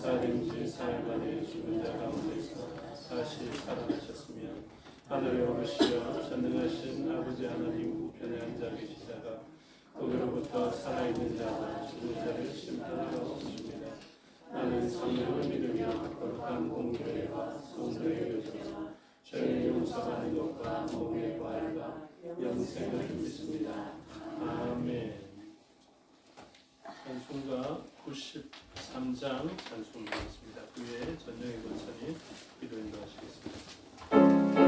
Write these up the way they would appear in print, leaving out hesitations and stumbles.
사흘인지 사흘 만에 죽은 자 가운데서 다시 살아나셨으며 하늘에 오르시어 전능하신 아버지 하나님 우편에 앉아 계시다가 거기로부터 살아있는 자와 죽은 자를 심판하러 오십니다. 나는 성령을 믿으며 거룩한 공교회와 성도의 교제와 죄를 용서하는 것과 몸의 부활과 영생을 믿습니다. 아멘. 찬송가 93장 찬송드리겠습니다. 그 외에 전영희 권사님 기도 인도하시겠습니다.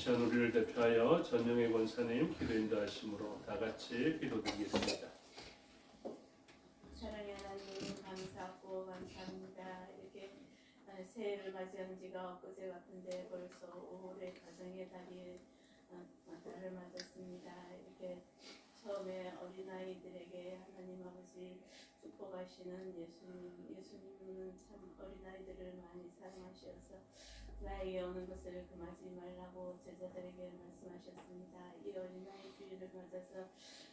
우리를 대표하여 전영희 권사님 기도 인도하심으로 다 같이 기도드리겠습니다. 사랑의 하나님 감사하고 감사합니다. 이렇게 새해를 맞이한 지가 엊그제 같은데 벌써 올해 가정의 달을 맞았습니다. 이렇게 처음에 어린아이들에게 하나님 아버지 축복하시는 예수님은 참 어린아이들을 많이 사랑하셔서 나에게 오는 것을 금하지 말라고 제자들에게 말씀하셨습니다. 이 어린아이 주일을 맞아서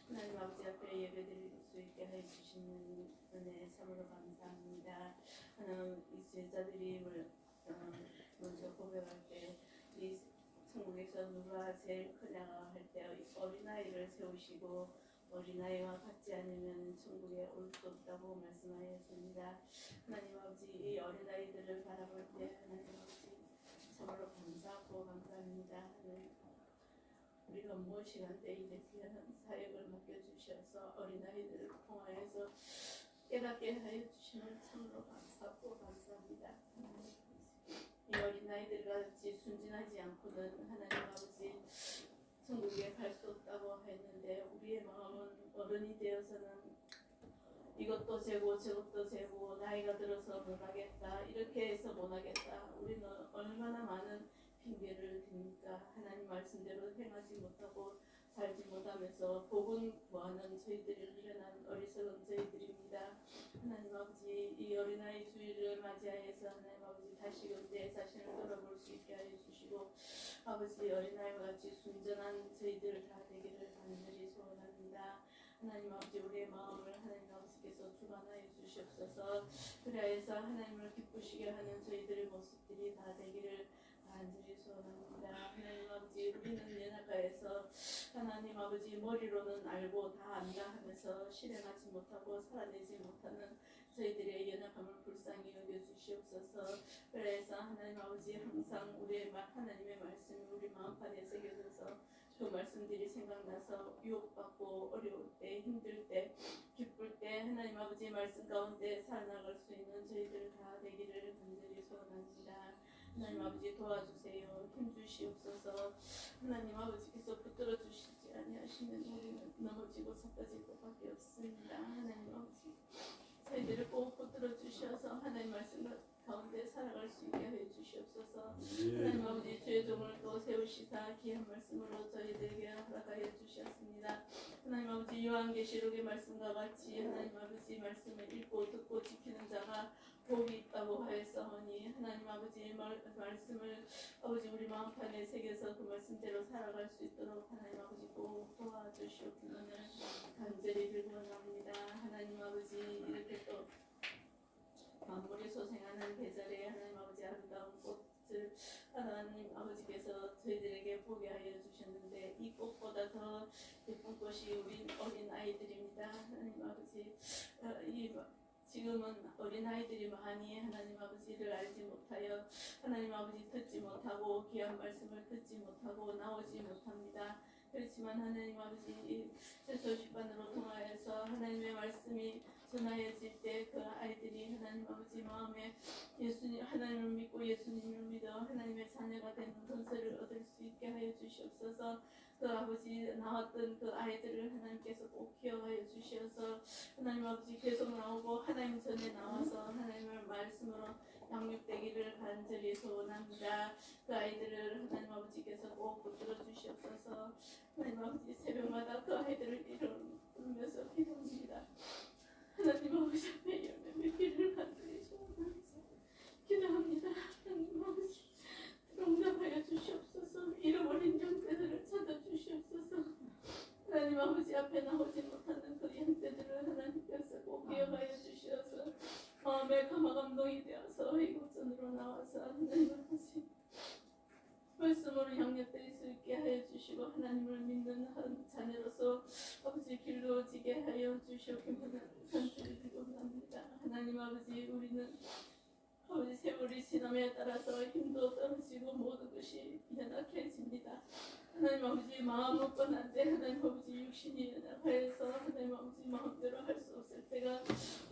하나님 아버지 앞에 예배드릴 수 있게 해주시는 은혜 참으로 감사합니다. 이 제자들이 먼저 고백할 때 이 천국에서 누가 제일 크냐 할 때 어린아이를 세우시고 어린아이와 같지 않으면 천국에 올 수 없다고 말씀하였습니다. 하나님 아버지 이 어린아이들을 바라볼 때 하나님 아버지 참으로 감사하고 감사합니다. 우리가 무엇이 한때 이렇게 귀한 사역을 맡겨주셔서 어린아이들을 통하여서 깨닫게 하여 주시면 참으로 감사하고 감사합니다. 이 어린아이들 같이 순진하지 않고는 하나님 아버지 천국에 갈 수 없다고 했는데 우리의 마음은 어른이 되어서는 이것도 재고 저것도 재고 나이가 들어서 못하겠다 이렇게 해서 못하겠다. 우리는 얼마나 많은 핑계를 댑니까? 하나님 말씀대로 행하지 못하고 살지 못하면서 복은 구하는 저희들을 미련한 어리석은 저희들입니다. 하나님 아버지 이 어린아이 주일을 맞이하여서 하나님 아버지 다시금 내 자신을 돌아볼 수 있게 하여 주시고 아버지 어린아이와 같이 순전한 저희들 다 되기를 간절히 소원합니다. 하나님 아버지 우리의 마음을 하나님 아버지께서 주관하여 주시옵소서. 그리하여서 하나님을 기쁘시게 하는 저희들의 모습들이 다 되기를 간절히 소원합니다. 하나님 아버지 우리는 연약하여서 하나님 아버지 머리로는 알고 다 안다 하면서 실행하지 못하고 살아내지 못하는 저희들의 연약함을 불쌍히 여겨주시옵소서. 그래서 하나님 아버지 항상 우리의 하나님의 말씀이 우리 마음판에 새겨져서 그 말씀들이 생각나서 유혹받고 어려울 때 힘들 때 기쁠 때 하나님 아버지 말씀 가운데 살아나갈 수 있는 저희들 다 되기를 간절히 소원합니다. 하나님 아버지 도와주세요. 힘주시옵소서. 하나님 아버지께서 붙들어 주시지 아니하시면 우리는 넘어지고 섞어질 것밖에 없습니다. 하나님 아버지 저희들을 꼭 붙들어 주셔서 하나님 말씀 가운데 살아갈 수 있게 해 주시옵소서. 하나님 아버지 주의 종을 또 세우시사 귀한 말씀으로 저희들에게 허락하여 주셨습니다. 하나님 아버지 요한계시록의 말씀과 같이 하나님 아버지 말씀을 읽고 듣고 지키는 자가 복이 있다고 하였사오니 하나님 아버지 말씀을 아버지 우리 마음판에 새겨서 그 말씀대로 살아갈 수 있도록 하나님 아버지 꼭 도와주시옵기를 간절히 빌곤합니다. 하나님 아버지 이렇게 또 만물이 소생하는 계절에 하나님 아버지 아름다운 꽃을 하나님 아버지께서 저희들에게 보게 하여 주셨는데 이 꽃보다 더 예쁜 꽃이 우리 어린 아이들입니다. 하나님 아버지 지금은 어린아이들이 많이 하나님 아버지를 알지 못하여 하나님 아버지 듣지 못하고 귀한 말씀을 듣지 못하고 나오지 못합니다. 그렇지만 하나님 아버지 세소식반으로 통하여서 하나님의 말씀이 전하여질 때 그 아이들이 하나님 아버지 마음에 예수님 하나님을 믿고 예수님을 믿어 하나님의 자녀가 되는 권세를 얻을 수 있게 하여 주시옵소서. 그 아버지 나왔던 그 아이들을 하나님께서 꼭 기억하여 주시어서 하나님 아버지 계속 나오고 하나님 전에 나와서 하나님의 말씀으로 양육되기를 간절히 소원합니다. 그 아이들을 하나님 아버지께서 꼭 붙들어 주시옵소서. 하나님 아버지 새벽마다 그 아이들을 이루면서 기도합니다. 하나님 아버지 앞에 열매 맺기를 간절히 소원합니다. 기도합니다. 하나님 아버지 용납하여 주시옵소서. 잃어버린 형제들을 찾아주시옵소서. 하나님 아버지 앞에 나오지 못하는 그 형제들을 하나님께서 꼭 기억하여 주시어서 마음의 감화감동이 되어서 이곳전으로 나와서 하나님 아버지 말씀으로 양육될 수 있게 하여 주시고 하나님을 믿는 한 자녀로서 아버지 길러지게 하여 주시옵기를 간절히 기도합니다. 하나님 아버지 우리는 아버지 세월이 지남에 따라서 힘도 떨어지고 모든 것이 연약해집니다. 하나님 아버지 마음은 뻔한데 하나님 아버지 육신이 연약하여서 하나님 아버지 마음대로 할 수 없을 때가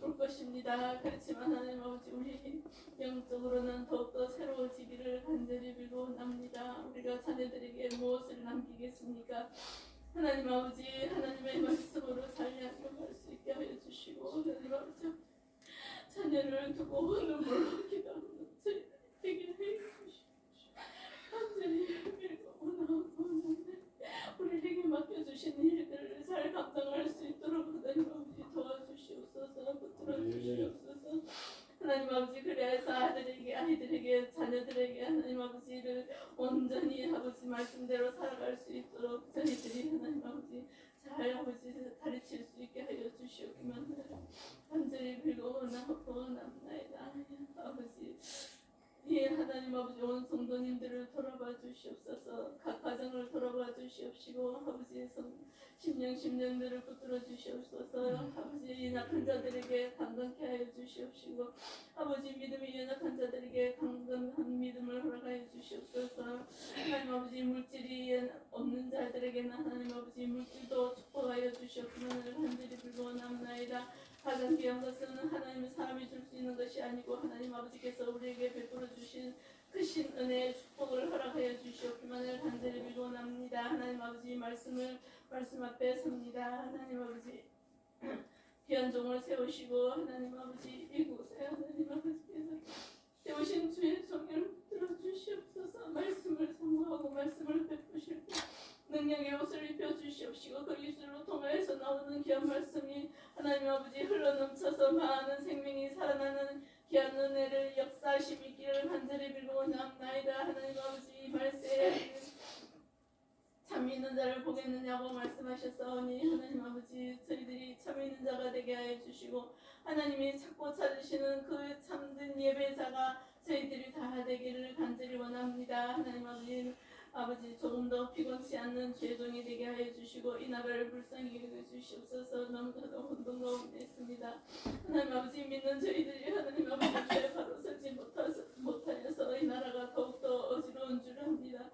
올 것입니다. 그렇지만 하나님 아버지 우리 영적으로는 더욱더 새로워지기를 간절히 빌고합니다. 우리가 자녀들에게 무엇을 남기겠습니까? 하나님 아버지 하나님의 말씀으로 살려갈 수 있게 하여 주시고 하나님 아버지 자녀를 두고 눈물로 기도하는 저희들이 되게 해 주시옵소서. 간절히 빌고 원하옵나이다. 우리에게 맡겨주신 일들을 잘 감당할 수 있도록 하나님 아버지 도와주시옵소서. 붙들어 주시옵소서. 하나님 아버지 그래서 아이들에게 자녀들에게 하나님 아버지를 온전히 아버지 말씀대로 살아갈 수 있도록 저희들이 하나님 아버지 잘 아버지 가르칠 수 있게 하여 주시옵기만 간절히 빌고 원하옵나이다. 아버지 예 하나님 아버지 온 성도님들을 돌아봐 주시옵소서. 각 가정을 돌아봐 주시옵시고 아버지 심령들을 붙들어 주시옵소서. 아버지 연약한 자들에게 강건케 하여 주시옵시고 아버지 믿음이 연약한 자들에게 강건한 믿음을 허락하여 주시옵소서. 하나님 아버지 물질이 없는 자들에게는 하나님 아버지 물질도 축복하여 주시옵기만을 간절히 빌고나옵나이다. 가장 귀한 것은 하나님의 사람이 줄 수 있는 것이 아니고 하나님 아버지께서 우리에게 베풀어 주신 크신 은혜의 축복을 허락하여 주시옵기만을 간절히 빌고납니다. 하나님 아버지 말씀 앞에 섭니다. 하나님 아버지 귀한 종을 세우시고 하나님 아버지 이곳에 하나님 아버지께서 세우신 주의 종을 들어주시옵소서. 말씀을 사모하고 말씀을 베푸실 때 능력의 옷을 입혀주시옵시고 그 입술로 통하여서 나오는 귀한 말씀이 하나님 아버지 흘러넘쳐서 많은 생명이 살아나는 귀한 은혜를 역사하심 있기를 간절히 빌고나옵나이다. 하나님 아버지 말세에 참 있는 자를 보겠느냐고 말씀하셨사오니 하나님 아버지 저희들이 참 있는 자가 되게 하여 주시고 하나님이 찾고 찾으시는 그 참된 예배자가 저희들이 다 되기를 간절히 원합니다. 하나님 아버지 조금 더 피곤치 않는 죄종이 되게 하여 주시고 이 나라를 불쌍히 여겨 주시옵소서. 너무나도 혼동하옵나이다. 하나님 아버지 믿는 저희들이 하나님 아버지께 바로 서지 못하여서 이 나라가 더욱더 어지러운 줄 압니다.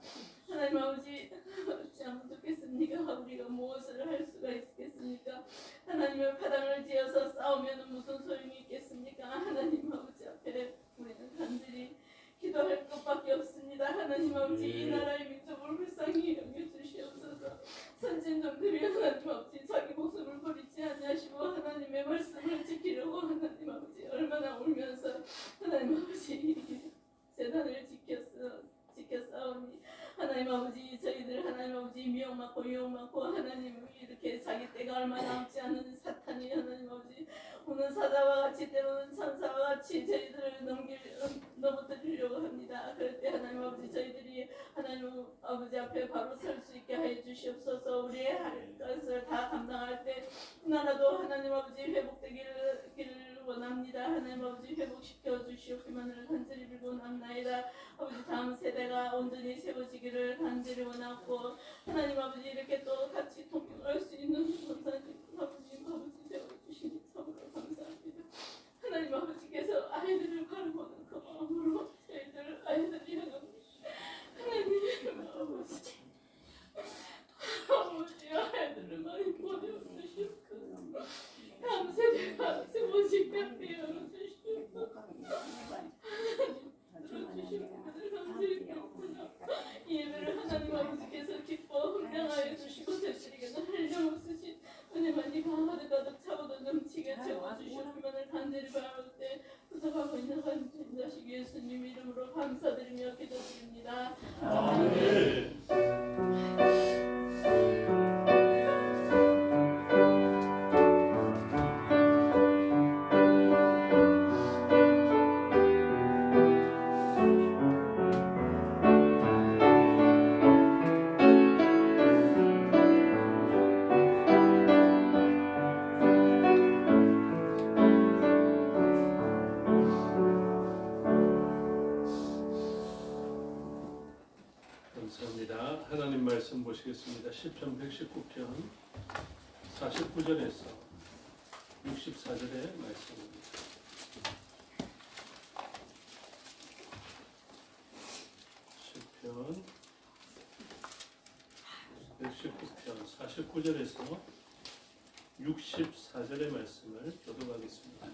하나님 아버지 어찌하면 좋겠습니까? 우리가 무엇을 할 수가 있겠습니까? 하나님의 파당을 지어서 싸우면 무슨 소용이 있겠습니까? 하나님 아버지 앞에 우리는 간절히 기도할 것밖에 없습니다. 하나님 아버지 이 나라의 민족을 불쌍히 여겨주시옵소서. 선진들이 하나님 아버지 자기 목숨을 버리지 아니하시고 하나님의 말씀을 지키려고 하나님 아버지 얼마나 울면서 하나님 아버지 재단을 지켰사오니 하나님 아버지 저희들 하나님 아버지 미움받고 하나님 이렇게 자기 때가 얼마 남지 않은 사탄이 하나님 아버지 오는 사자와 같이 때로는 천사와 같이 저희들을 넘어뜨리려고 합니다. 그럴 때 하나님 아버지 저희들이 하나님 아버지 앞에 바로 설 수 있게 하여 주시옵소서. 우리의 할 것을 다 감당할 때 나라도 하나님 아버지 회복되기를 원합니다. 하나님 아버지 회복시켜 주시옵기만을 간절히 빌고나옵나이다. 아버지 다음 세대가 온전히 세워지기를 간절히 원하고 하나님 아버지 이렇게 또 같이 동행할 수 있는 권사님 아버지 세워주시니 참으로 감사합니다. 하나님 아버지께서 아이들을 바라보는 그 마음으로 저희들 아이들이 향한 하나님 아버지 아이들을 많이 보내주시옵소서. 다음 세대가 세워지게 하여 주시옵소서. 예배를 하나님 아버지께서 기뻐 흥량하여 주시고 되시리게는 한량 없으신 은혜만이 가득 차고도 넘치게 채워주시옵기만을 간절히 바라볼 때 부족하고 있는 한 자식 예수님 이름으로 감사드리며 기도드립니다. 아멘. 감사합니다. 하나님 말씀 보시겠습니다. 시편 119편 49절에서 64절의 말씀입니다. 시편 119편 49절에서 64절의 말씀을 교독하겠습니다.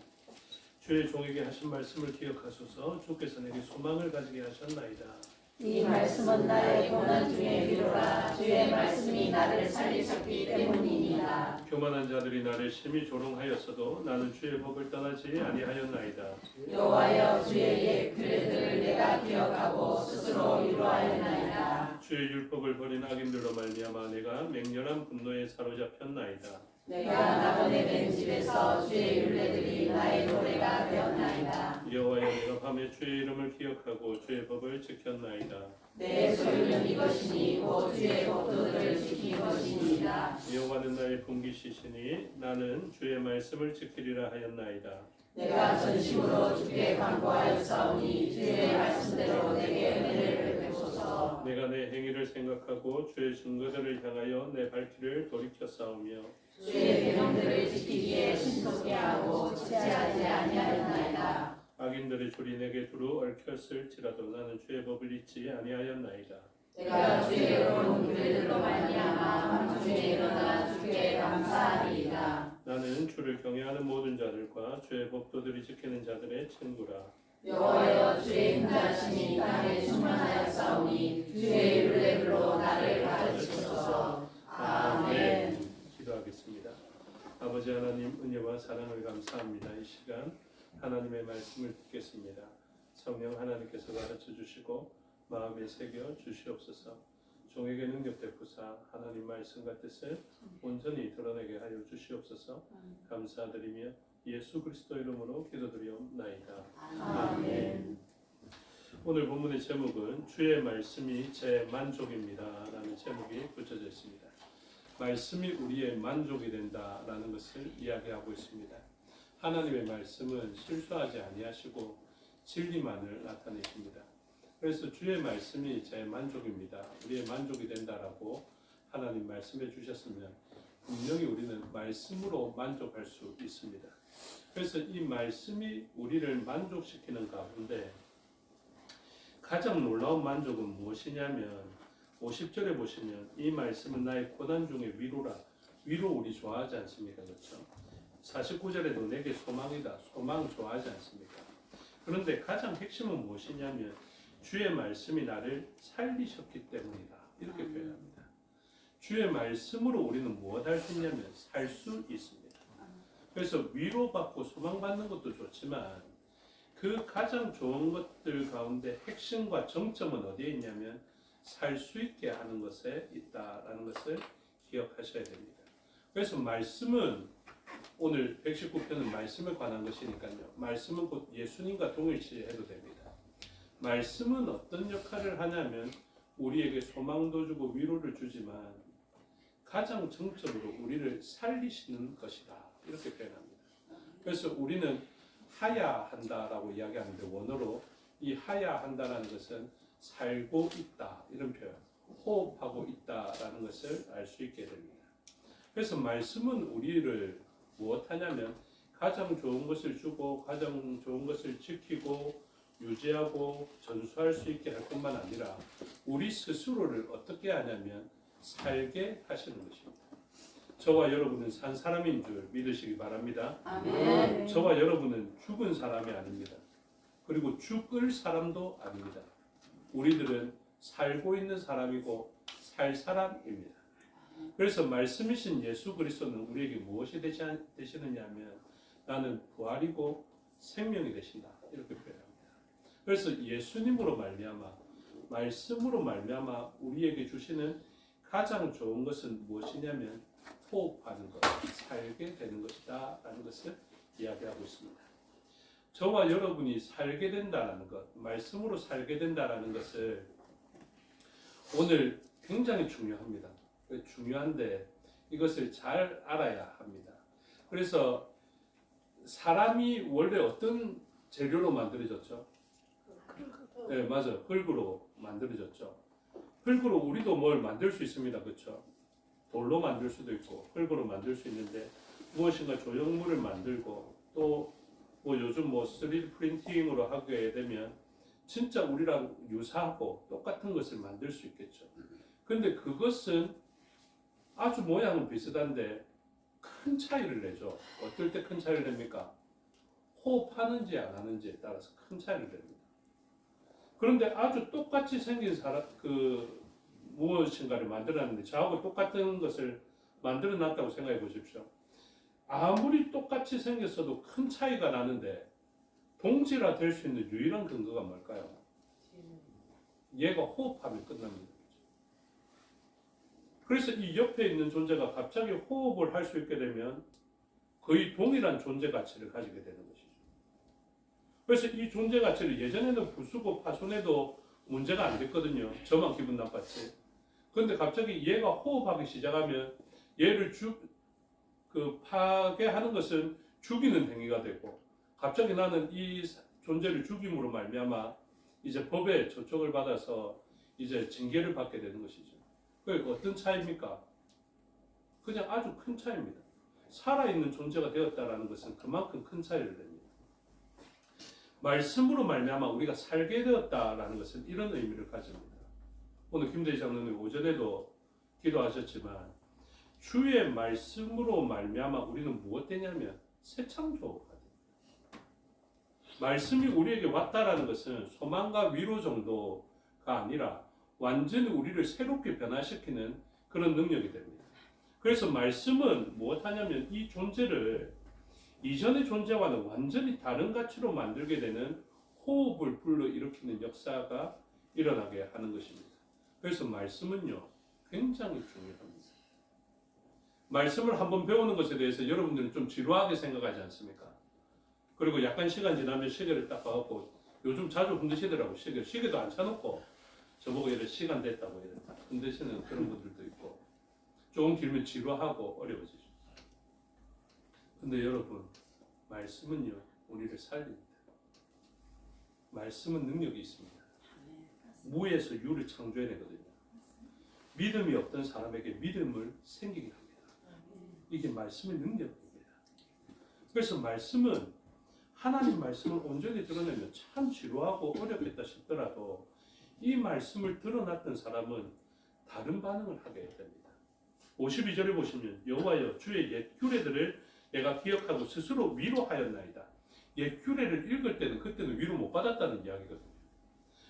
주의 종에게 하신 말씀을 기억하소서. 주께서 내게 소망을 가지게 하셨나이다. 이 말씀은 나의 고난 중에 위로라. 주의 말씀이 나를 살리셨기 때문이니라. 교만한 자들이 나를 심히 조롱하였어도 나는 주의 법을 떠나지 아니하였나이다. 여호와여 주의 옛 규례들을 내가 기억하고 스스로 위로하였나이다. 주의 율법을 버린 악인들로 말미암아 내가 맹렬한 분노에 사로잡혔나이다. 내가 나그네 된 집에서 주의 율례들이 나의 노래가 되었나이다. 여호와여 내가 밤에 주의 이름을 기억하고 주의 법을 지켰나이다. 내 소유는 이것이니 곧 주의 법도들을 지킨 것이니이다. 여호와는 나의 분깃이시니 나는 주의 말씀을 지키리라 하였나이다. 내가 전심으로 주께 간구하였사오니 주의 말씀대로 내게 은혜를 베푸소서. 내가 내 행위를 생각하고 주의 증거들을 향하여 내 발길을 돌이켰사오며 주의 계명들을 지키기에 신속히 하고 지체하지 아니하였나이다. 악인들의 줄이 내게 두루 얽혔을지라도 나는 주의 법을 잊지 아니하였나이다. 내가 주의 여러분 규례들로 말미암아 밤중에 일어나 주께 감사하리이다. 나는 주를 경외하는 모든 자들과 주의 법도들이 지키는 자들의 친구라. 여호와여 주의 인자하심이 땅에 충만하였사오니 주의 율례들로 나를 가르치소서. 아멘. 기도하겠습니다. 아버지 하나님 은혜와 사랑을 감사합니다. 이 시간 하나님의 말씀을 듣겠습니다. 성령 하나님께서 가르쳐 주시고 마음에 새겨 주시옵소서. 종에게 능력 베푸사 하나님 말씀과 뜻을 온전히 드러내게 하여 주시옵소서. 감사드리며 예수 그리스도 이름으로 기도드리옵나이다. 아멘. 오늘 본문의 제목은 주의 말씀이 제 만족입니다 라는 제목이 붙여져 있습니다. 말씀이 우리의 만족이 된다라는 것을 이야기하고 있습니다. 하나님의 말씀은 실수하지 아니하시고 진리만을 나타내십니다. 그래서 주의 말씀이 제 만족입니다, 우리의 만족이 된다라고 하나님 말씀해 주셨으면 분명히 우리는 말씀으로 만족할 수 있습니다. 그래서 이 말씀이 우리를 만족시키는 가운데 가장 놀라운 만족은 무엇이냐면 50절에 보시면 이 말씀은 나의 고난 중에 위로라. 위로 우리 좋아하지 않습니까? 그렇죠? 49절에도 내게 소망이다. 소망 좋아하지 않습니까? 그런데 가장 핵심은 무엇이냐면 주의 말씀이 나를 살리셨기 때문이다. 이렇게 표현합니다. 주의 말씀으로 우리는 무엇을 할 수 있냐면 살 수 있습니다. 그래서 위로받고 소망받는 것도 좋지만 그 가장 좋은 것들 가운데 핵심과 정점은 어디에 있냐면 살 수 있게 하는 것에 있다라는 것을 기억하셔야 됩니다. 그래서 말씀은 오늘 119편은 말씀에 관한 것이니까요. 말씀은 곧 예수님과 동일시해도 됩니다. 말씀은 어떤 역할을 하냐면 우리에게 소망도 주고 위로를 주지만 가장 정점으로 우리를 살리시는 것이다. 이렇게 표현합니다. 그래서 우리는 하야 한다라고 이야기하는데 원어로 이 하야 한다라는 것은 살고 있다 이런 표현, 호흡하고 있다라는 것을 알 수 있게 됩니다. 그래서 말씀은 우리를 무엇하냐면 가장 좋은 것을 주고 가장 좋은 것을 지키고 유지하고 전수할 수 있게 할 뿐만 아니라 우리 스스로를 어떻게 하냐면 살게 하시는 것입니다. 저와 여러분은 산 사람인 줄 믿으시기 바랍니다. 아멘. 저와 여러분은 죽은 사람이 아닙니다. 그리고 죽을 사람도 아닙니다. 우리들은 살고 있는 사람이고 살 사람입니다. 그래서 말씀이신 예수 그리스도는 우리에게 무엇이 되시느냐 하면 나는 부활이고 생명이 되신다. 이렇게 표현합니다. 그래서 예수님으로 말미암아 말씀으로 말미암아 우리에게 주시는 가장 좋은 것은 무엇이냐면 호흡하는 것, 살게 되는 것이다 라는 것을 이야기하고 있습니다. 저와 여러분이 살게 된다는 것, 말씀으로 살게 된다는 것을 오늘 굉장히 중요합니다. 중요한데 이것을 잘 알아야 합니다. 그래서 사람이 원래 어떤 재료로 만들어졌죠? 네, 맞아요. 흙으로 만들어졌죠. 흙으로 우리도 뭘 만들 수 있습니다. 그렇죠? 돌로 만들 수도 있고 흙으로 만들 수 있는데 무엇인가 조형물을 만들고 또 뭐 요즘 뭐 3D 프린팅으로 하게 되면 진짜 우리랑 유사하고 똑같은 것을 만들 수 있겠죠. 근데 그것은 아주 모양은 비슷한데 큰 차이를 내죠. 어떨 때 큰 차이를 냅니까? 호흡하는지 안 하는지에 따라서 큰 차이를 냅니다. 그런데 아주 똑같이 생긴 무엇인가를 만들어놨는데 저하고 똑같은 것을 만들어놨다고 생각해 보십시오. 아무리 똑같이 생겼어도 큰 차이가 나는데 동질화 될 수 있는 유일한 근거가 뭘까요? 얘가 호흡하면 끝납니다. 그래서 이 옆에 있는 존재가 갑자기 호흡을 할 수 있게 되면 거의 동일한 존재 가치를 가지게 되는 것이죠. 그래서 이 존재 가치를 예전에는 부수고 파손해도 문제가 안 됐거든요. 저만 기분 나빴지. 그런데 갑자기 얘가 호흡하기 시작하면 얘를 파괴하는 것은 죽이는 행위가 되고 갑자기 나는 이 존재를 죽임으로 말미암아 이제 법의 조촉을 받아서 이제 징계를 받게 되는 것이죠. 그게 어떤 차이입니까? 그냥 아주 큰 차이입니다. 살아있는 존재가 되었다라는 것은 그만큼 큰 차이를 냅니다. 말씀으로 말미암아 우리가 살게 되었다라는 것은 이런 의미를 가집니다. 오늘 김대희 장로님 오전에도 기도하셨지만 주의 말씀으로 말미암아 우리는 무엇 되냐면 새 창조가 됩니다. 말씀이 우리에게 왔다라는 것은 소망과 위로 정도가 아니라 완전히 우리를 새롭게 변화시키는 그런 능력이 됩니다. 그래서 말씀은 무엇하냐면 이 존재를 이전의 존재와는 완전히 다른 가치로 만들게 되는 호흡을 불러일으키는 역사가 일어나게 하는 것입니다. 그래서 말씀은요 굉장히 중요합니다. 말씀을 한번 배우는 것에 대해서 여러분들은 좀 지루하게 생각하지 않습니까? 그리고 약간 시간 지나면 시계를 딱 봐갖고 요즘 자주 흔드시더라고. 시계도 안 차놓고 저보고 이래 시간 됐다고 이래 흔드시는 그런 분들도 있고 조금 길면 지루하고 어려워지죠. 근데 여러분 말씀은요 우리를 살립니다. 말씀은 능력이 있습니다. 무에서 유를 창조해내거든요. 믿음이 없던 사람에게 믿음을 생기게 합니다. 이게 말씀의 능력입니다. 그래서 말씀은 하나님 말씀을 온전히 드러내면 참 지루하고 어렵겠다 싶더라도 이 말씀을 드러났던 사람은 다른 반응을 하게 됩니다. 52절에 보시면 여호와여 주의 옛 규례들을 내가 기억하고 스스로 위로하였나이다. 옛 규례를 읽을 때는 그때는 위로 못 받았다는 이야기거든요.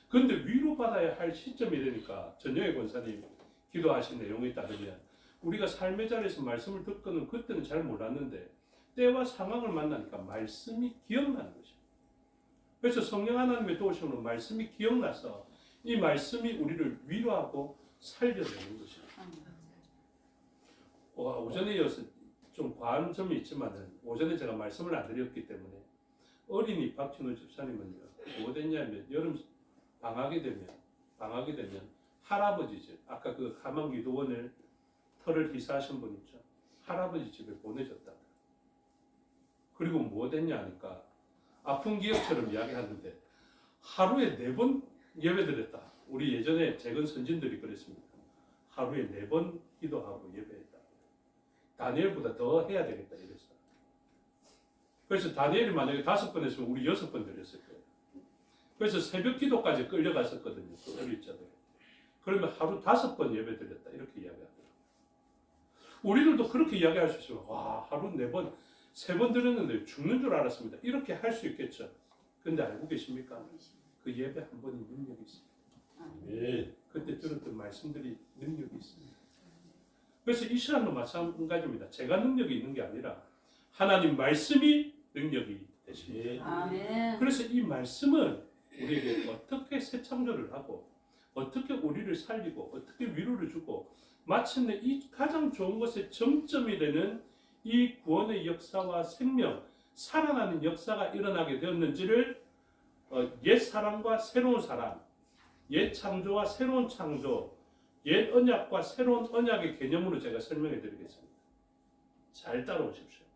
그런데 위로받아야 할 시점이 되니까 전영애 권사님 기도하신 내용에 따르면 우리가 삶의 자리에서 말씀을 듣고는 그때는 잘 몰랐는데 때와 상황을 만나니까 말씀이 기억나는 것입니다. 그래서 성령 하나님의 도우심으로 말씀이 기억나서 이 말씀이 우리를 위로하고 살려내는 것입니다. 오전에 이어서 좀 과한 점이 있지만은 오전에 제가 말씀을 안 드렸기 때문에 어린이 박진호 집사님은요 뭐 됐냐면 여름 방학이 되면 할아버지 집 아까 그 가만기도원을 터를 희사하신 분 있죠. 할아버지 집에 보내줬다. 그리고 뭐 됐냐 하니까 아픈 기억처럼 이야기하는데 하루에 4번 예배드렸다. 우리 예전에 재건 선진들이 그랬습니다. 하루에 4번 기도하고 예배했다. 다니엘보다 더 해야 되겠다 이랬어. 그래서 다니엘이 만약에 5번 했으면 우리 6번 드렸을 거예요. 그래서 새벽 기도까지 끌려갔었거든요. 그 어릴 적에. 그러면 하루 5번 예배드렸다 이렇게 이야기하더라고요. 우리들도 그렇게 이야기할 수 있어요. 와 하루 4번 3번 드렸는데 죽는 줄 알았습니다. 이렇게 할 수 있겠죠. 근데 알고 계십니까? 그 예배 한 번이 능력이 있습니다. 네. 그때 들었던 말씀들이 능력이 있습니다. 그래서 이 시간도 마찬가지입니다. 제가 능력이 있는 게 아니라 하나님 말씀이 능력이 되십니다. 아멘. 그래서 이 말씀은 우리에게 어떻게 새 창조를 하고 어떻게 우리를 살리고 어떻게 위로를 주고 마침내 이 가장 좋은 것의 정점이 되는 이 구원의 역사와 생명, 살아나는 역사가 일어나게 되었는지를 옛 사람과 새로운 사람, 옛 창조와 새로운 창조, 옛 언약과 새로운 언약의 개념으로 제가 설명해 드리겠습니다. 잘 따라오십시오.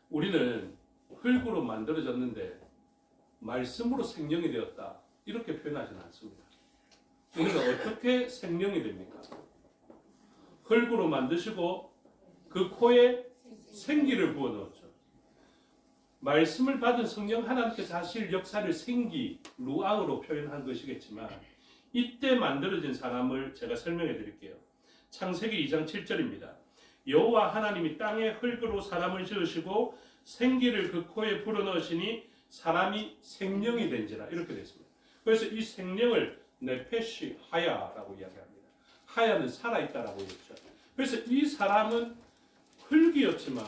우리는 흙으로 만들어졌는데 말씀으로 생명이 되었다. 이렇게 표현하지는 않습니다. 우리가 어떻게 생명이 됩니까? 흙으로 만드시고 그 코에 생기를 부어 넣었죠. 말씀을 받은 성령 하나님께서 하실 역사를 생기, 루아으로 표현한 것이겠지만 이때 만들어진 사람을 제가 설명해 드릴게요. 창세기 2장 7절입니다. 여호와 하나님이 땅에 흙으로 사람을 지으시고 생기를 그 코에 불어넣으시니 사람이 생명이 된지라 이렇게 됐습니다. 그래서 이 생명을 네페시 하야라고 이야기합니다. 하야는 살아있다라고 했죠. 그래서 이 사람은 흙이었지만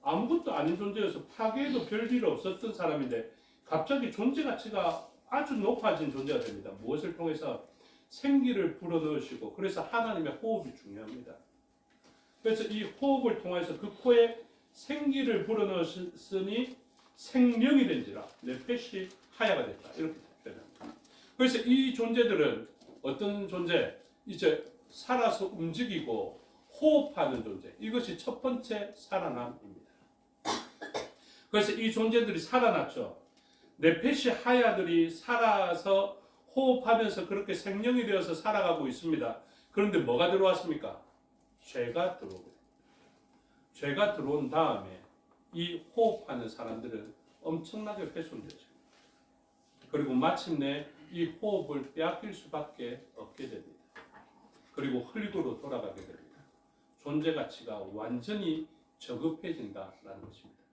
아무것도 아닌 존재여서 파괴해도 별일 없었던 사람인데 갑자기 존재 가치가 아주 높아진 존재가 됩니다. 무엇을 통해서? 생기를 불어넣으시고 그래서 하나님의 호흡이 중요합니다. 그래서 이 호흡을 통해서 그 코에 생기를 불어넣으시니 생명이 된지라 네페시 하야가 됐다 이렇게 표현합니다. 그래서 이 존재들은 어떤 존재? 이제 살아서 움직이고 호흡하는 존재. 이것이 첫 번째 살아남입니다. 그래서 이 존재들이 살아났죠. 네페시 하야들이 살아서 호흡하면서 그렇게 생명이 되어서 살아가고 있습니다. 그런데 뭐가 들어왔습니까? 죄가 들어오게 됩니다. 죄가 들어온 다음에 이 호흡하는 사람들은 엄청나게 훼손되죠. 그리고 마침내 이 호흡을 빼앗길 수밖에 없게 됩니다. 그리고 흙으로 돌아가게 됩니다. 존재 가치가 완전히 저급해진다라는 것입니다.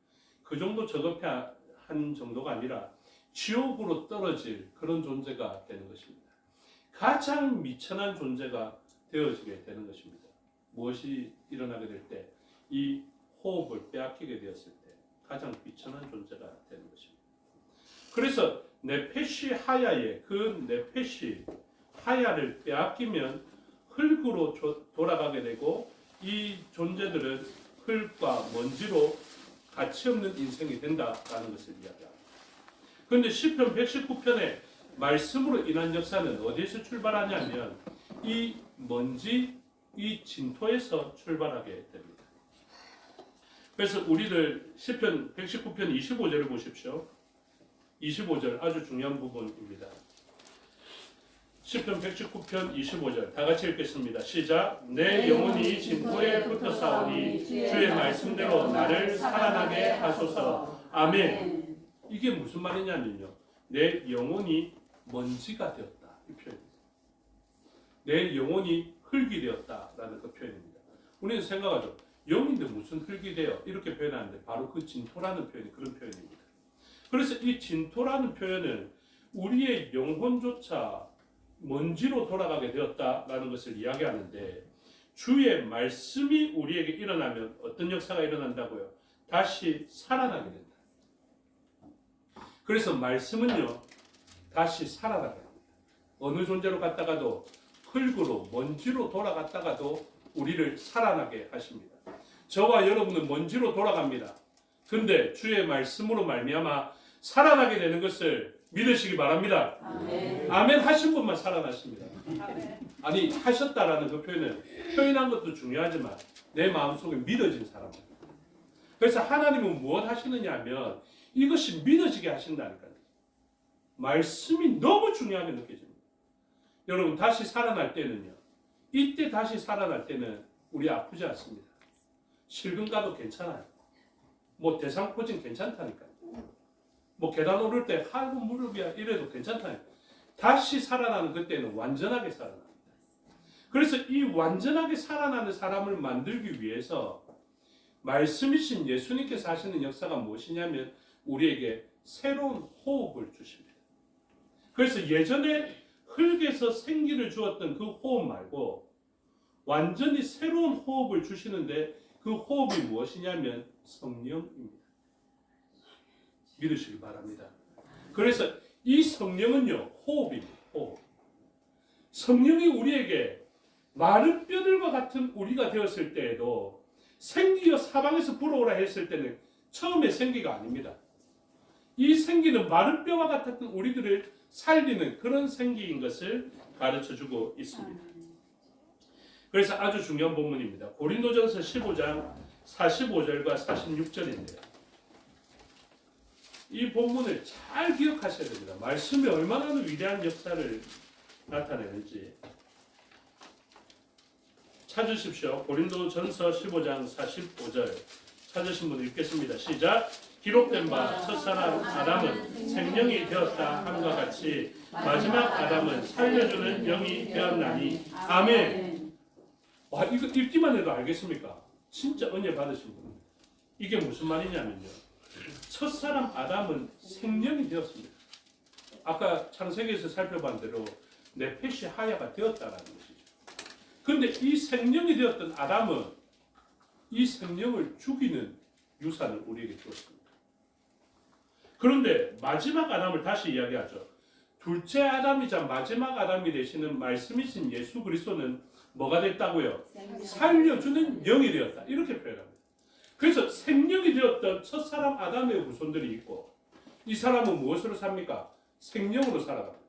그 정도 저급한 정도가 아니라 지옥으로 떨어질 그런 존재가 되는 것입니다. 가장 미천한 존재가 되어지게 되는 것입니다. 무엇이 일어나게 될 때 이 호흡을 빼앗기게 되었을 때 가장 비천한 존재가 되는 것입니다. 그래서 네페시 하야의 그 네페시 하야를 빼앗기면 흙으로 돌아가게 되고 이 존재들은 흙과 먼지로 가치 없는 인생이 된다라는 것을 이야기합니다. 그런데 시편 119편의 말씀으로 인한 역사는 어디에서 출발하냐면 이 먼지, 이 진토에서 출발하게 됩니다. 그래서 우리들 시편 119편 25절을 보십시오. 25절 아주 중요한 부분입니다. 시편 119편 25절 다 같이 읽겠습니다. 시작. 내 영혼이 진토에 붙어 싸우니 주의 말씀대로 나를 살아나게 하소서. 아멘. 이게 무슨 말이냐면요. 내 영혼이 먼지가 되었다. 이 표현입니다. 내 영혼이 흙이 되었다라는 그 표현입니다. 우리는 생각하죠. 영인데 무슨 흙이 돼요? 이렇게 표현하는데 바로 그 진토라는 표현이 그런 표현입니다. 그래서 이 진토라는 표현은 우리의 영혼조차 먼지로 돌아가게 되었다라는 것을 이야기하는데 주의 말씀이 우리에게 일어나면 어떤 역사가 일어난다고요? 다시 살아나게 된다. 그래서 말씀은요 다시 살아나게 됩니다. 어느 존재로 갔다가도 흙으로 먼지로 돌아갔다가도 우리를 살아나게 하십니다. 저와 여러분은 먼지로 돌아갑니다. 근데 주의 말씀으로 말미암아 살아나게 되는 것을 믿으시기 바랍니다. 아멘. 아멘 하신 분만 살아나십니다. 아멘. 아니 하셨다라는 그 표현은 표현한 것도 중요하지만 내 마음속에 믿어진 사람입니다. 그래서 하나님은 무엇 하시느냐 하면 이것이 믿어지게 하신다니까요. 말씀이 너무 중요하게 느껴집니다. 여러분 다시 살아날 때는요. 이때 다시 살아날 때는 우리 아프지 않습니다. 실금 가도 괜찮아요. 뭐 대상포진 괜찮다니까요. 뭐 계단 오를 때 하고 무릎이야 이래도 괜찮다니까요. 다시 살아나는 그때는 완전하게 살아납니다. 그래서 이 완전하게 살아나는 사람을 만들기 위해서 말씀이신 예수님께서 하시는 역사가 무엇이냐면 우리에게 새로운 호흡을 주십니다. 그래서 예전에 흙에서 생기를 주었던 그 호흡 말고 완전히 새로운 호흡을 주시는데 그 호흡이 무엇이냐면 성령입니다. 믿으시기 바랍니다. 그래서 이 성령은요 호흡입니다. 호흡. 성령이 우리에게 마른 뼈들과 같은 우리가 되었을 때에도 생기여 사방에서 불어오라 했을 때는 처음에 생기가 아닙니다. 이 생기는 마른 뼈와 같았던 우리들을 살리는 그런 생기인 것을 가르쳐주고 있습니다. 그래서 아주 중요한 본문입니다. 고린도전서 15장 45절과 46절인데요. 이 본문을 잘 기억하셔야 됩니다. 말씀이 얼마나 위대한 역사를 나타내는지 찾으십시오. 고린도전서 15장 45절 찾으신 분 읽겠습니다. 시작. 기록된 바 첫사람 아담은 생명이 되었다 함과 같이 마지막 아담은 살려주는 영이 되었나니 아멘. 와, 이거 읽기만 해도 알겠습니까? 진짜 은혜 받으신 분. 이게 무슨 말이냐면요. 첫사람 아담은 생명이 되었습니다. 아까 창세기에서 살펴본 대로 네페시 하야가 되었다라는 것이죠. 그런데 이 생명이 되었던 아담은 이 생명을 죽이는 유산을 우리에게 주었습니다. 그런데 마지막 아담을 다시 이야기하죠. 둘째 아담이자 마지막 아담이 되시는 말씀이신 예수 그리스도는 뭐가 됐다고요? 살려주는 영이 되었다. 이렇게 표현합니다. 그래서 생명이 되었던 첫사람 아담의 후손들이 있고 이 사람은 무엇으로 삽니까? 생명으로 살아갑니다.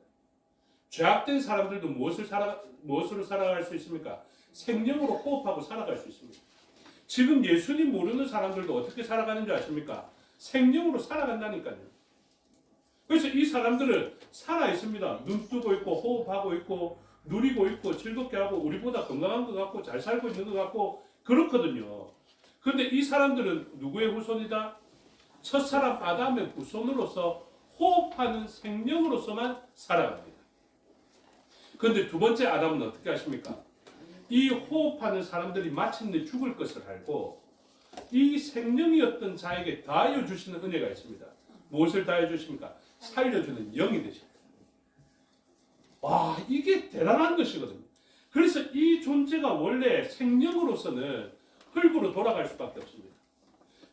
죄악된 사람들도 무엇으로 살아갈 수 있습니까? 생명으로 호흡하고 살아갈 수 있습니다. 지금 예수님 모르는 사람들도 어떻게 살아가는지 아십니까? 생명으로 살아간다니까요. 그래서 이 사람들은 살아있습니다. 눈 뜨고 있고 호흡하고 있고 누리고 있고 즐겁게 하고 우리보다 건강한 것 같고 잘 살고 있는 것 같고 그렇거든요. 그런데 이 사람들은 누구의 후손이다? 첫사람 아담의 후손으로서 호흡하는 생명으로서만 살아갑니다. 그런데 두 번째 아담은 어떻게 하십니까? 이 호흡하는 사람들이 마침내 죽을 것을 알고 이 생명이었던 자에게 다하여 주시는 은혜가 있습니다. 무엇을 다해 주십니까? 살려주는 영이 되십니다. 와, 이게 대단한 것이거든요. 그래서 이 존재가 원래 생명으로서는 흙으로 돌아갈 수밖에 없습니다.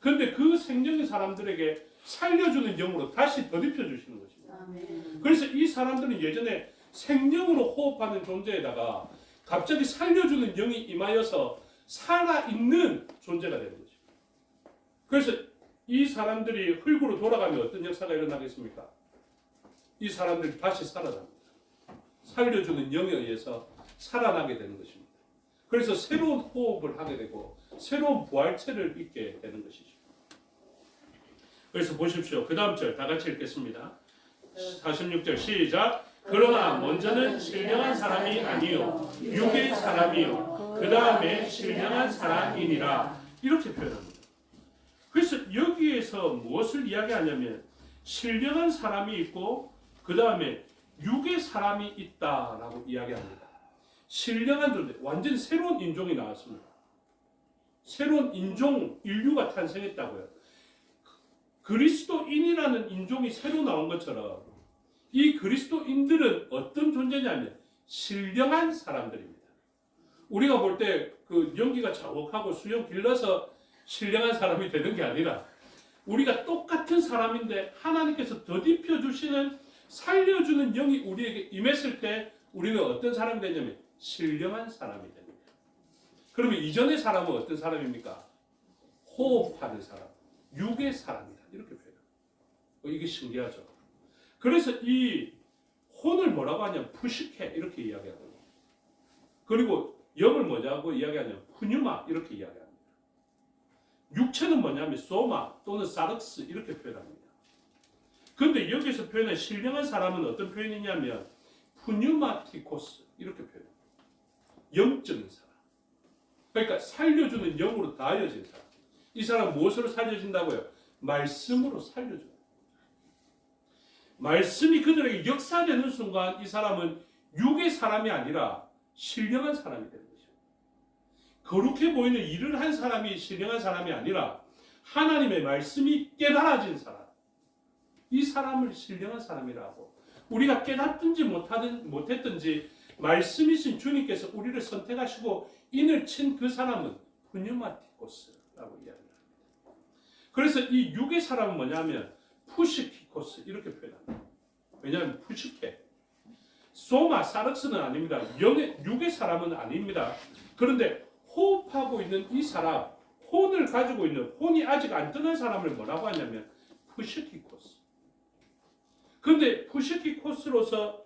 그런데 그 생명의 사람들에게 살려주는 영으로 다시 덧입혀 주시는 것입니다. 아멘. 그래서 이 사람들은 예전에 생명으로 호흡하는 존재에다가 갑자기 살려주는 영이 임하여서 살아있는 존재가 되는 것입니다. 그래서 이 사람들이 흙으로 돌아가면 어떤 역사가 일어나겠습니까? 이 사람들이 다시 살아납니다. 살려주는 영에 의해서 살아나게 되는 것입니다. 그래서 새로운 호흡을 하게 되고 새로운 부활체를 입게 되는 것이죠. 그래서 보십시오. 그 다음 절 다 같이 읽겠습니다. 46절 시작. 그러나 먼저는 신령한 사람이 아니요 육의 사람이요 그 다음에 신령한 사람이니라 이렇게 표현합니다. 그래서 여기에서 무엇을 이야기하냐면 신령한 사람이 있고 그 다음에 육의 사람이 있다라고 이야기합니다. 신령한 존재, 완전히 새로운 인종이 나왔습니다. 새로운 인종, 인류가 탄생했다고요. 그리스도인이라는 인종이 새로 나온 것처럼 이 그리스도인들은 어떤 존재냐면 신령한 사람들입니다. 우리가 볼 때 그 연기가 자욱하고 수염 길러서 신령한 사람이 되는 게 아니라 우리가 똑같은 사람인데 하나님께서 덧입혀 주시는 살려주는 영이 우리에게 임했을 때 우리는 어떤 사람이 되냐면 신령한 사람이 됩니다. 그러면 이전의 사람은 어떤 사람입니까? 호흡하는 사람, 육의 사람이다 이렇게 표현합니다. 이게 신기하죠. 그래서 이 혼을 뭐라고 하냐면 푸시케 이렇게 이야기하거든요. 그리고 영을 뭐냐고 이야기하냐면 푸뉴마 이렇게 이야기합니다. 육체는 뭐냐면 소마 또는 사르스 이렇게 표현합니다. 그런데 여기서 표현한 신령한 사람은 어떤 표현이냐면 푸뉴마티코스 이렇게 표현합니다. 영적인 사람. 그러니까 살려주는 영으로 다하여진 사람. 이 사람은 무엇으로 살려진다고요? 말씀으로 살려줘요. 말씀이 그들에게 역사되는 순간 이 사람은 육의 사람이 아니라 신령한 사람이 되는 것이죠. 거룩해 보이는 일을 한 사람이 신령한 사람이 아니라 하나님의 말씀이 깨달아진 사람. 이 사람을 신령한 사람이라고. 우리가 깨닫든지 못했든지 말씀이신 주님께서 우리를 선택하시고 인을 친 그 사람은 푸뉴마티코스라고 이야기합니다. 그래서 이 육의 사람은 뭐냐면 푸시키코스 이렇게 표현합니다. 왜냐하면 푸시케 소마 사르스는 아닙니다. 육의 사람은 아닙니다. 그런데 호흡하고 있는 이 사람, 혼을 가지고 있는 혼이 아직 안 떠난 사람을 뭐라고 하냐면 푸시키코스. 그런데 푸시키코스로서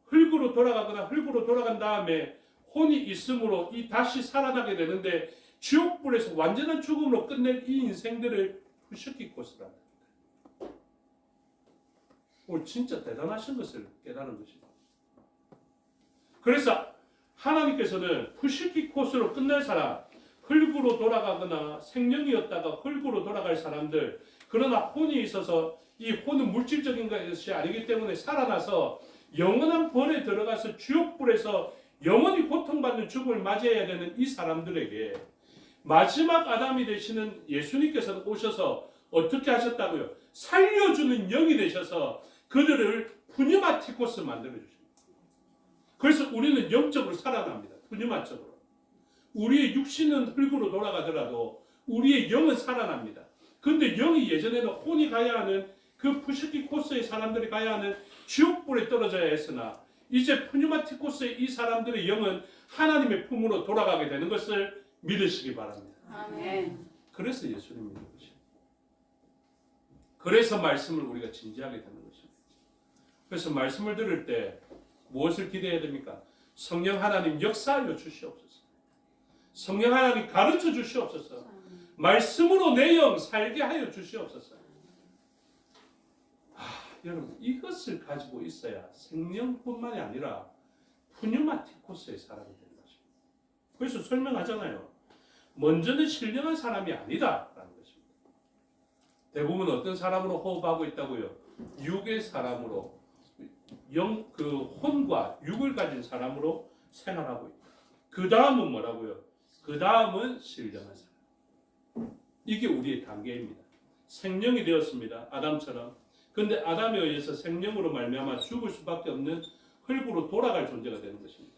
흙으로 돌아가거나 흙으로 돌아간 다음에 혼이 있으므로 이 다시 살아나게 되는데 지옥불에서 완전한 죽음으로 끝낼 이 인생들을 푸시키코스라고 합니다. 오늘 진짜 대단하신 것을 깨달은 것입니다. 그래서 하나님께서는 푸시키코스로 끝날 사람, 흙으로 돌아가거나 생명이었다가 흙으로 돌아갈 사람들, 그러나 혼이 있어서 이 혼은 물질적인 것이 아니기 때문에 살아나서 영원한 벌에 들어가서 지옥불에서 영원히 고통받는 죽음을 맞이해야 되는 이 사람들에게 마지막 아담이 되시는 예수님께서 오셔서 어떻게 하셨다고요? 살려주는 영이 되셔서 그들을 푸뉴마티코스 만들어주십니다. 그래서 우리는 영적으로 살아납니다. 푸뉴마적으로. 우리의 육신은 흙으로 돌아가더라도 우리의 영은 살아납니다. 그런데 영이 예전에는 혼이 가야 하는 그 푸시키코스의 사람들이 가야 하는 지옥불에 떨어져야 했으나 이제 푸뉴마티코스의 이 사람들의 영은 하나님의 품으로 돌아가게 되는 것을 믿으시기 바랍니다. 아멘. 그래서 예수님 믿는 것입니다. 그래서 말씀을 우리가 진지하게 듣는 것입니다. 그래서 말씀을 들을 때 무엇을 기대해야 됩니까? 성령 하나님 역사하여 주시옵소서. 성령 하나님 가르쳐 주시옵소서. 말씀으로 내 영 살게 하여 주시옵소서. 여러분 이것을 가지고 있어야 생명뿐만이 아니라 푸뉴마티코스의 사람이 되는 것입니다. 그래서 설명하잖아요. 먼저는 신령한 사람이 아니다라는 것입니다. 대부분 어떤 사람으로 호흡하고 있다고요? 육의 사람으로 그 혼과 육을 가진 사람으로 생활하고 있다. 그 다음은 뭐라고요? 그 다음은 신령한 사람. 이게 우리의 단계입니다. 생명이 되었습니다. 아담처럼. 그런데 아담에 의해서 생명으로 말미암아 죽을 수밖에 없는 흙으로 돌아갈 존재가 되는 것입니다.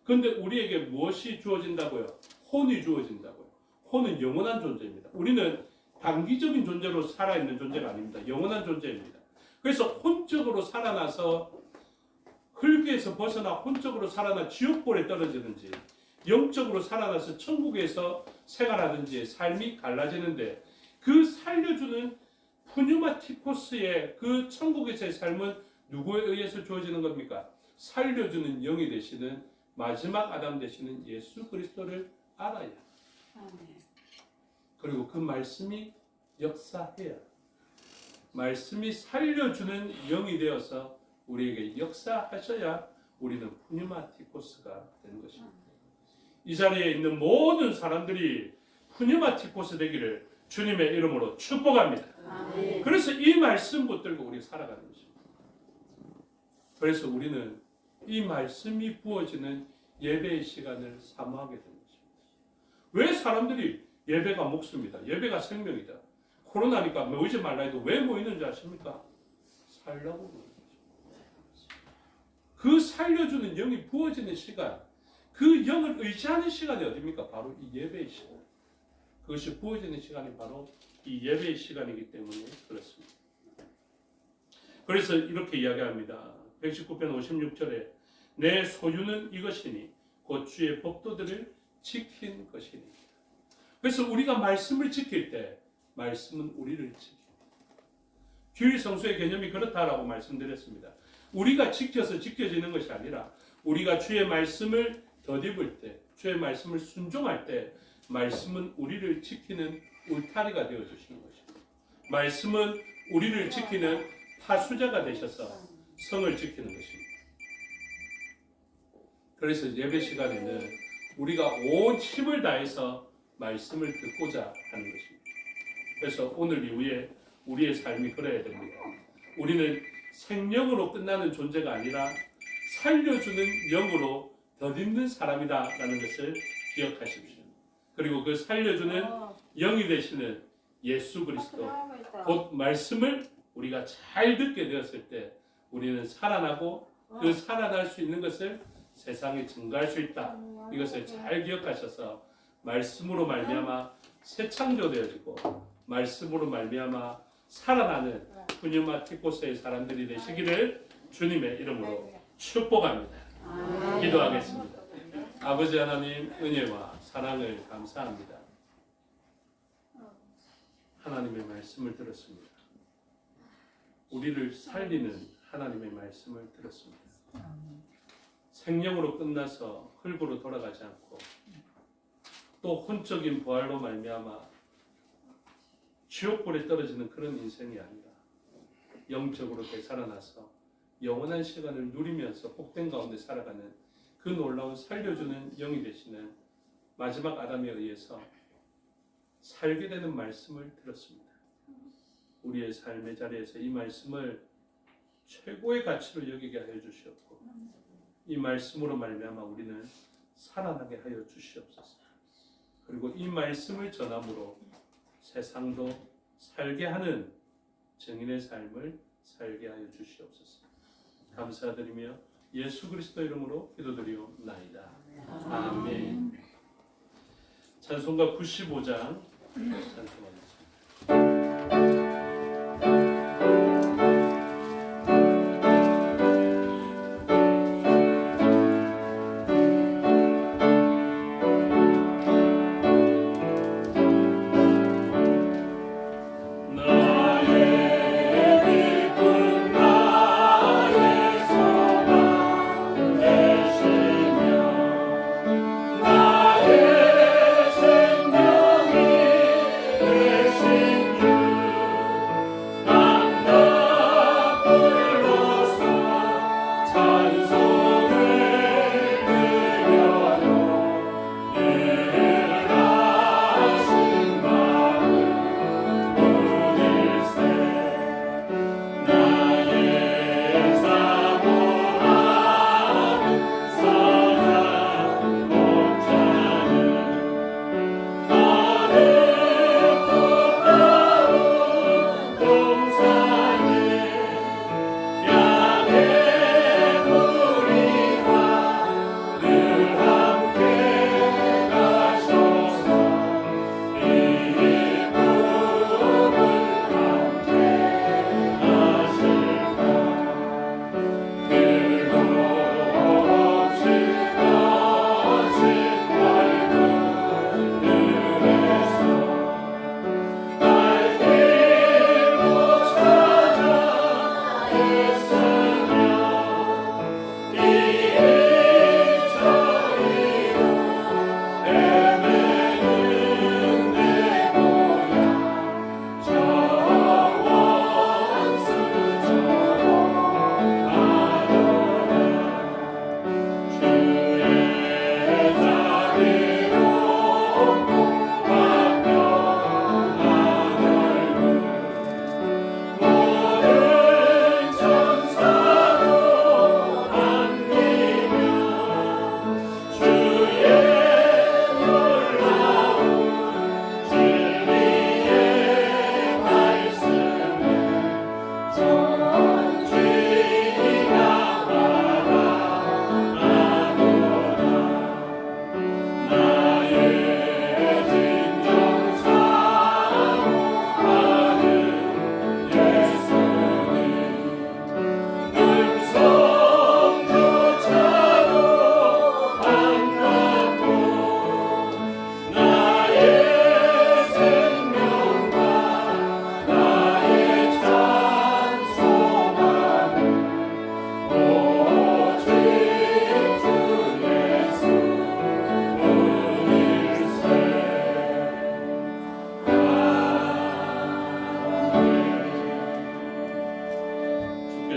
그런데 우리에게 무엇이 주어진다고요? 혼이 주어진다고요. 혼은 영원한 존재입니다. 우리는 단기적인 존재로 살아있는 존재가 아닙니다. 영원한 존재입니다. 그래서 혼적으로 살아나서 흙에서 벗어나 혼적으로 살아나 지옥불에 떨어지는지 영적으로 살아나서 천국에서 생활하든지 삶이 갈라지는데 그 살려주는 푸뉴마티코스의 그 천국에서의 삶은 누구에 의해서 주어지는 겁니까? 살려주는 영이 되시는 마지막 아담 되시는 예수 그리스도를 알아야 그리고 그 말씀이 역사해야 말씀이 살려주는 영이 되어서 우리에게 역사하셔야 우리는 푸뉴마티코스가 되는 것입니다. 이 자리에 있는 모든 사람들이 푸뉴마티코스 되기를 주님의 이름으로 축복합니다. 아멘. 그래서 이 말씀 붙들고 우리 살아가는 것입니다. 그래서 우리는 이 말씀이 부어지는 예배의 시간을 사모하게 되는 것입니다. 왜 사람들이 예배가 목숨이다. 예배가 생명이다. 코로나니까 모이지 말라 해도 왜 모이는지 아십니까? 살려고 모이는 거죠. 그 살려주는 영이 부어지는 시간, 그 영을 의지하는 시간이 어디입니까? 바로 이 예배의 시간. 그것이 부어지는 시간이 바로 이 예배의 시간이기 때문에 그렇습니다. 그래서 이렇게 이야기합니다. 119편 56절에 내 소유는 이것이니 곧 주의 법도들을 지킨 것이니. 그래서 우리가 말씀을 지킬 때 말씀은 우리를 지킵니다. 규율 성수의 개념이 그렇다라고 말씀드렸습니다. 우리가 지켜서 지켜지는 것이 아니라 우리가 주의 말씀을 덧입을 때, 주의 말씀을 순종할 때 말씀은 우리를 지키는 울타리가 되어주시는 것입니다. 말씀은 우리를 지키는 파수자가 되셔서 성을 지키는 것입니다. 그래서 예배 시간에는 우리가 온 힘을 다해서 말씀을 듣고자 하는 것입니다. 그래서 오늘 이후에 우리의 삶이 그래야 됩니다. 우리는 생명으로 끝나는 존재가 아니라 살려주는 영으로 덧입는 사람이다라는 것을 기억하십시오. 그리고 그 살려주는 영이 되시는 예수 그리스도 곧 말씀을 우리가 잘 듣게 되었을 때 우리는 살아나고 그 살아날 수 있는 것을 세상에 증거할 수 있다. 이것을 잘 기억하셔서 말씀으로 말미암아 새 창조되어지고 말씀으로 말미암아 살아나는 푸뉴마티코스의 사람들이 되시기를 주님의 이름으로 축복합니다. 기도하겠습니다. 아버지 하나님 은혜와 사랑을 감사합니다. 하나님의 말씀을 들었습니다. 우리를 살리는 하나님의 말씀을 들었습니다. 생명으로 끝나서 흙으로 돌아가지 않고 또 혼적인 부활로 말미암아 지옥불에 떨어지는 그런 인생이 아니라 영적으로 되살아나서 영원한 시간을 누리면서 복된 가운데 살아가는 그 놀라운 살려주는 영이 되시는 마지막 아담에 의해서 살게 되는 말씀을 들었습니다. 우리의 삶의 자리에서 이 말씀을 최고의 가치로 여기게 하여 주시옵고 이 말씀으로 말미암아 우리는 살아나게 하여 주시옵소서. 그리고 이 말씀을 전함으로 세상도 살게 하는 증인의 삶을 살게 하여 주시옵소서. 감사드리며 예수 그리스도 이름으로 기도드리옵나이다. 아멘. 찬송가 95장 찬송하겠습니다. 나의 생명이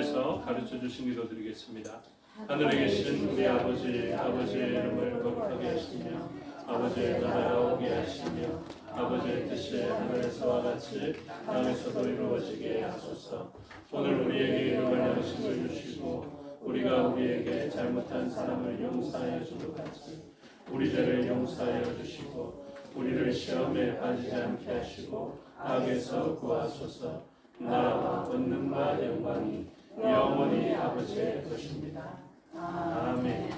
위해서 가르쳐 주신 기도 드리겠습니다. 하늘에 계신 우리 아버지의 이름을 거룩하게 하시며 아버지의 나라가 오게 하시며 아버지의 뜻이 하늘에서와 같이 땅에서도 이루어지게 하소서. 오늘 우리에게 일용할 양식을 주시고 우리가 우리에게 잘못한 사람을 용서하여 준 것 같이 우리 죄를 용서하여 주시고 우리를 시험에 빠지지 않게 하시고 악에서 구하소서. 나라와 권능과 영광이 영원히 아버지의 것입니다. 아멘.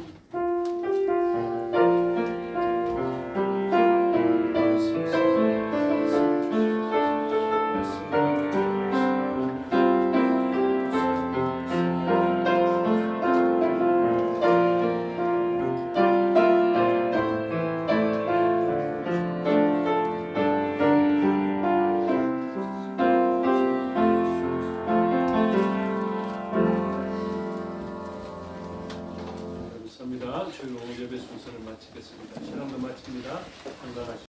저희 오후 예배 순서를 마치겠습니다. 신앙도 마칩니다. 건강하시고